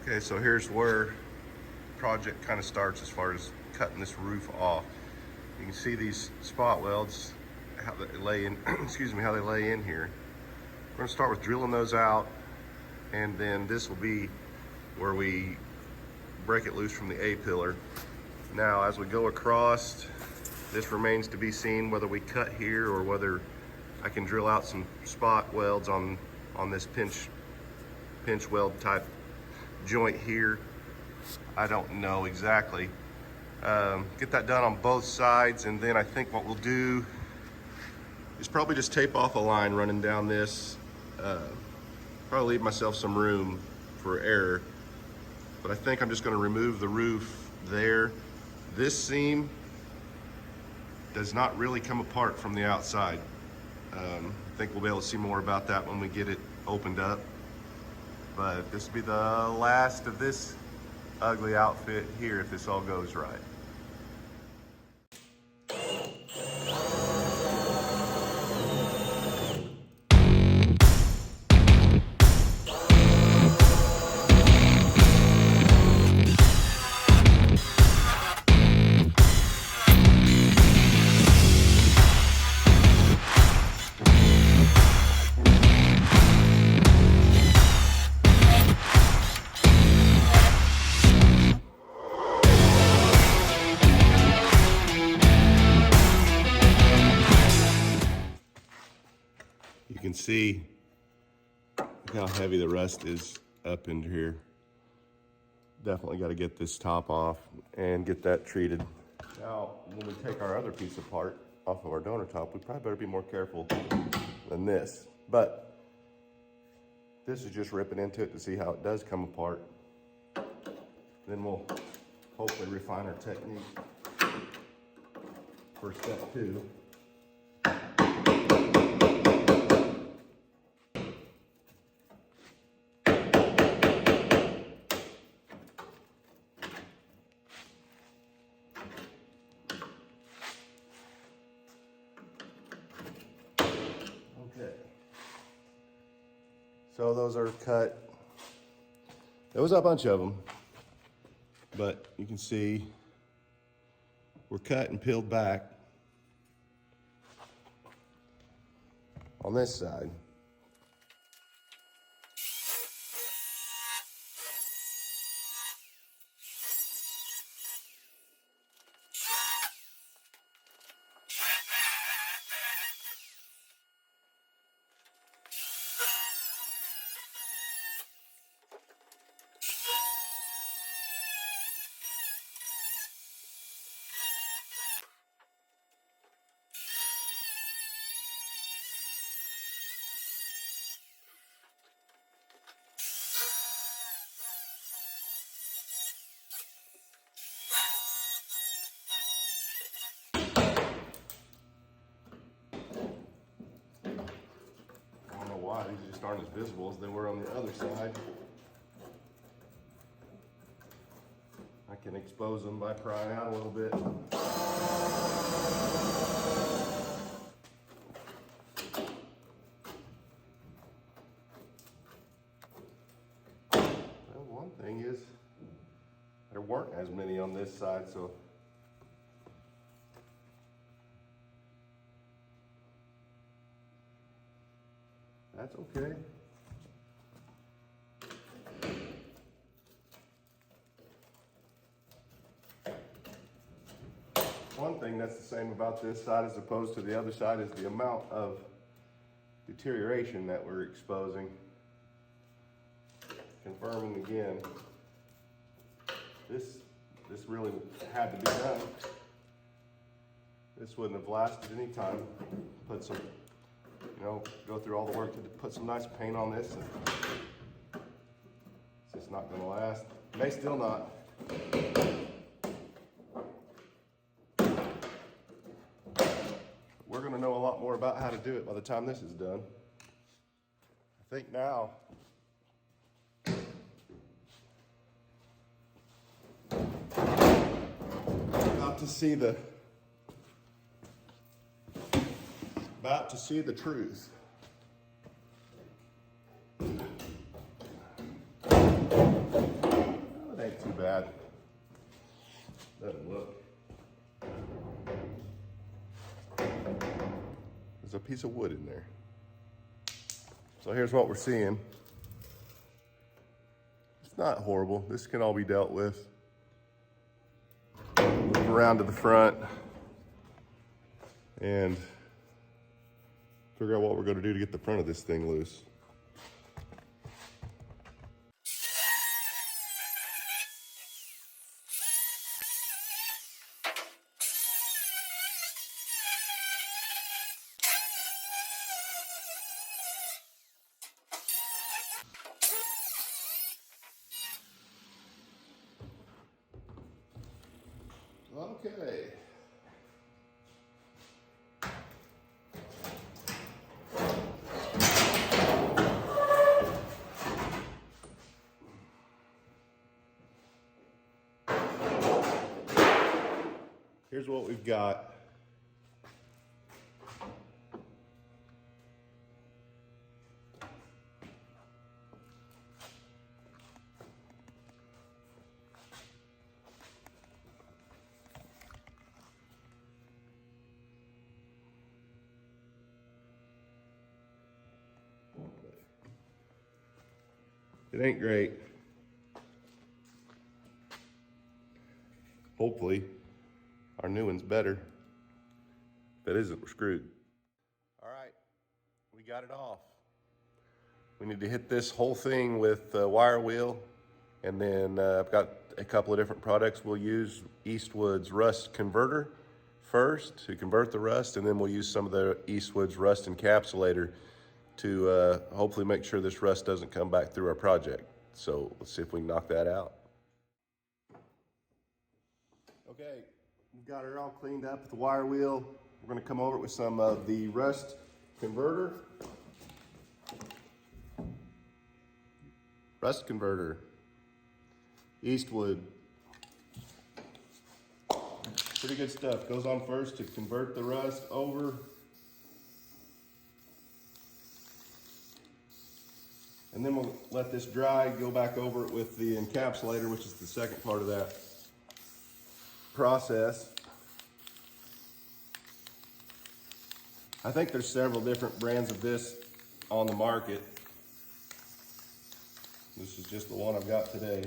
Okay, so here's where the project kind of starts as far as cutting this roof off. You can see these spot welds, how they lay in, excuse me, how they lay in here. We're gonna start with drilling those out, and then this will be where we break it loose from the A-pillar. Now, as we go across, this remains to be seen whether we cut here or whether I can drill out some spot welds on this pinch weld type joint here. I don't know exactly. Get that done on both sides, and then I think what we'll do is probably just tape off a line running down this. Probably leave myself some room for error, but I think I'm just going to remove the roof there. This seam does not really come apart from the outside. I think we'll be able to see more about that when we get it opened up. But this will be the last of this ugly outfit here if this all goes right. You can see how heavy the rust is up into here. Definitely got to get this top off and get that treated. Now, when we take our other piece apart off of our donor top, we probably better be more careful than this. But this is just ripping into it to see how it does come apart. Then we'll hopefully refine our technique for step 2. Okay, so those are cut. There was a bunch of them, but you can see we're cut and peeled back on this side. Why these just aren't as visible as they were on the other side. I can expose them by prying out a little bit. Well, one thing is there weren't as many on this side, so that's okay. One thing that's the same about this side as opposed to the other side is the amount of deterioration that we're exposing. Confirming again, this really had to be done. This wouldn't have lasted any time. Put some, go through all the work to put some nice paint on this. And it's just not gonna last. May still not. We're gonna know a lot more about how to do it by the time this is done. I think now, about to see the truth. piece of wood in there. So here's what we're seeing. It's not horrible. This can all be dealt with. Move around to the front and figure out what we're going to do to get the front of this thing loose. Okay. Here's what we've got. It ain't great. Hopefully, our new one's better. If it isn't, we're screwed. All right, we got it off. We need to hit this whole thing with a wire wheel, and then I've got a couple of different products we'll use. Eastwoods rust converter first to convert the rust, and then we'll use some of the Eastwoods rust encapsulator to hopefully make sure this rust doesn't come back through our project. So let's see if we can knock that out. Okay, we've got her all cleaned up with the wire wheel. We're gonna come over with some of the rust converter. Rust converter, Eastwood. Pretty good stuff. Goes on first to convert the rust over. And then we'll let this dry, go back over it with the encapsulator, which is the second part of that process. I think there's several different brands of this on the market. This is just the one I've got today.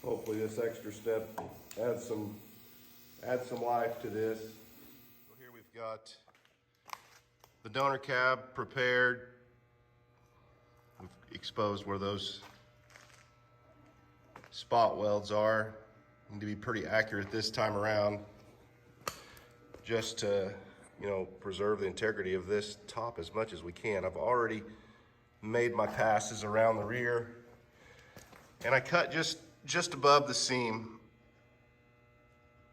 Hopefully this extra step adds some life to this. So here we've got the donor cab prepared. We've exposed where those spot welds are. Need to be pretty accurate this time around, just to, you know, preserve the integrity of this top as much as we can. I've already made my passes around the rear, and I cut just above the seam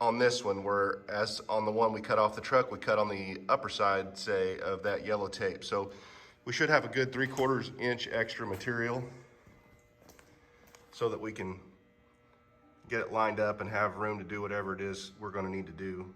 on this one, whereas on the one we cut off the truck, we cut on the upper side, say, of that yellow tape. So we should have a good 3/4 inch extra material so that we can get it lined up and have room to do whatever it is we're going to need to do.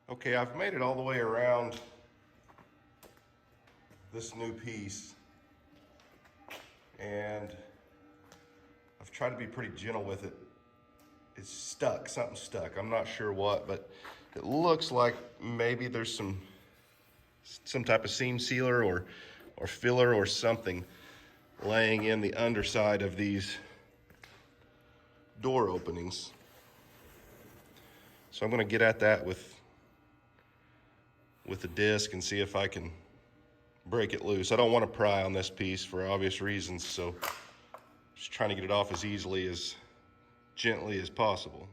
Okay, I've made it all the way around this new piece, and I've tried to be pretty gentle with it. It's stuck, something's stuck. I'm not sure what, but it looks like maybe there's some type of seam sealer or filler or something laying in the underside of these door openings. So I'm gonna get at that with the disc and see if I can break it loose. I don't want to pry on this piece for obvious reasons, so just trying to get it off as easily, as gently as possible.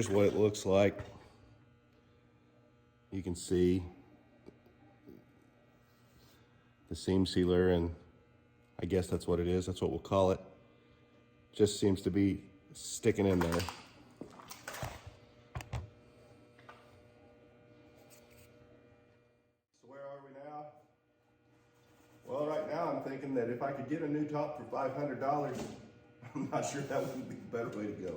here's what it looks like. You can see the seam sealer, and I guess that's what it is. That's what we'll call it. Just seems to be sticking in there. So where are we now? Well, right now I'm thinking that if I could get a new top for $500, I'm not sure that wouldn't be the better way to go.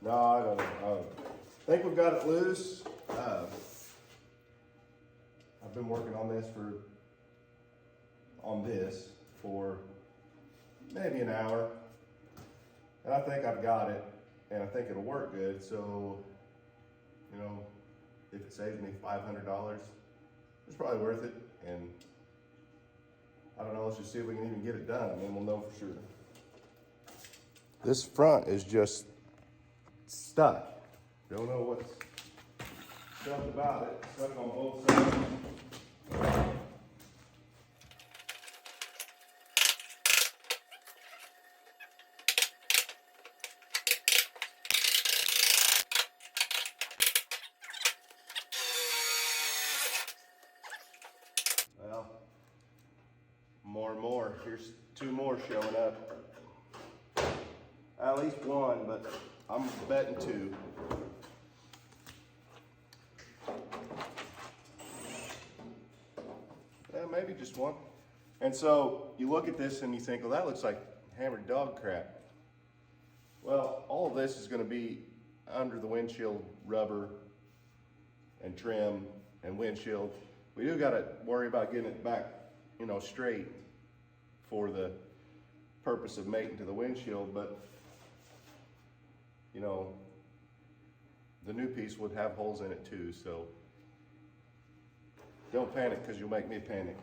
No, I don't know. I think we've got it loose. I've been working on this for maybe an hour, and I think I've got it, and I think it'll work good. So, you know, if it saves me $500, it's probably worth it. And I don't know, let's just see if we can even get it done, and then we'll know for sure. This front is just stuck. Don't know what's stuck about it. Stuck on both sides. Well, more and more. Here's two more showing up. At least one, but I'm betting two. Yeah, maybe just one. And so you look at this and you think, well, that looks like hammered dog crap. Well, all of this is going to be under the windshield rubber and trim and windshield. We do got to worry about getting it back, you know, straight for the purpose of mating to the windshield, but you know, the new piece would have holes in it too, so don't panic, because you'll make me panic.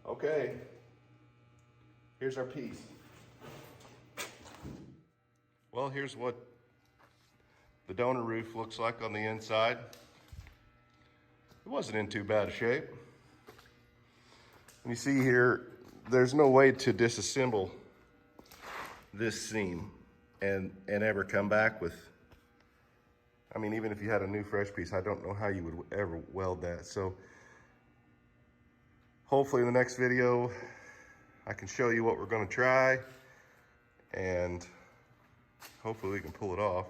Okay, here's our piece. Well, here's what the donor roof looks like on the inside. It wasn't in too bad a shape. And you see here, there's no way to disassemble this seam and ever come back with, I mean, even if you had a new fresh piece, I don't know how you would ever weld that. So hopefully in the next video, I can show you what we're gonna try, and hopefully we can pull it off.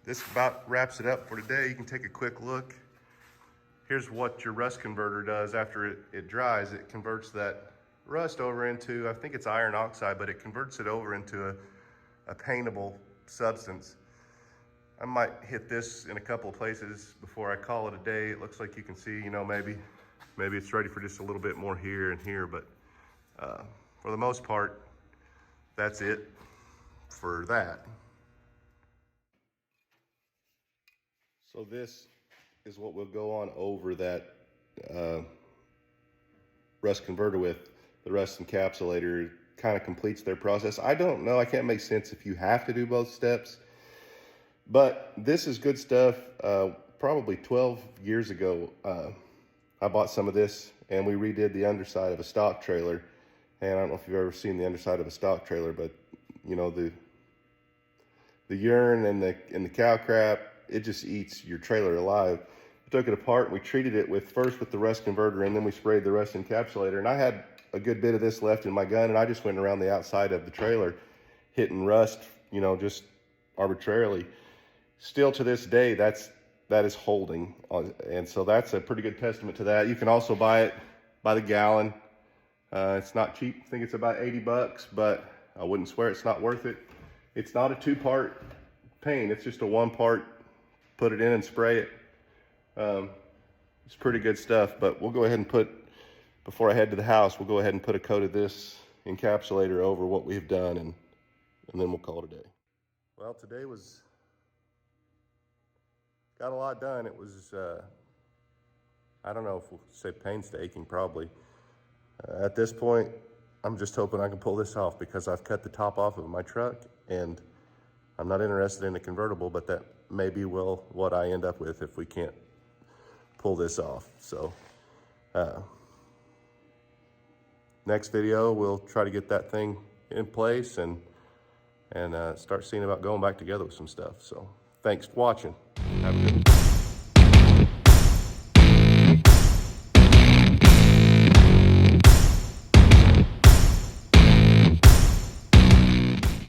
This about wraps it up for today. You can take a quick look. Here's what your rust converter does after it dries. It converts that rust over into, I think it's iron oxide, but it converts it over into a paintable substance. I might hit this in a couple of places before I call it a day. It looks like you can see, you know, maybe it's ready for just a little bit more here and here, but for the most part, that's it for that. So this is what we'll go on over that rust converter with. The rust encapsulator kind of completes their process. I don't know, I can't make sense if you have to do both steps, but this is good stuff. Probably 12 years ago, I bought some of this and we redid the underside of a stock trailer. And I don't know if you've ever seen the underside of a stock trailer, but you know, the urine and the cow crap, it just eats your trailer alive. We took it apart and we treated it first with the rust converter, and then we sprayed the rust encapsulator. And I had a good bit of this left in my gun, and I just went around the outside of the trailer hitting rust, you know, just arbitrarily. Still to this day, that is holding, and so that's a pretty good testament to that. You can also buy it by the gallon. It's not cheap. I think it's about 80 bucks, but I wouldn't swear it's not worth it. It's not a two-part paint. It's just a one-part, put it in and spray it. It's pretty good stuff, but we'll go ahead and before I head to the house, we'll go ahead and put a coat of this encapsulator over what we've done, and then we'll call it a day. Well, today was got a lot done. It was, I don't know if we'll say painstaking, probably. At this point, I'm just hoping I can pull this off because I've cut the top off of my truck and I'm not interested in a convertible, but that may be what I end up with if we can't pull this off. So next video, we'll try to get that thing in place and start seeing about going back together with some stuff. So thanks for watching. Have a good one.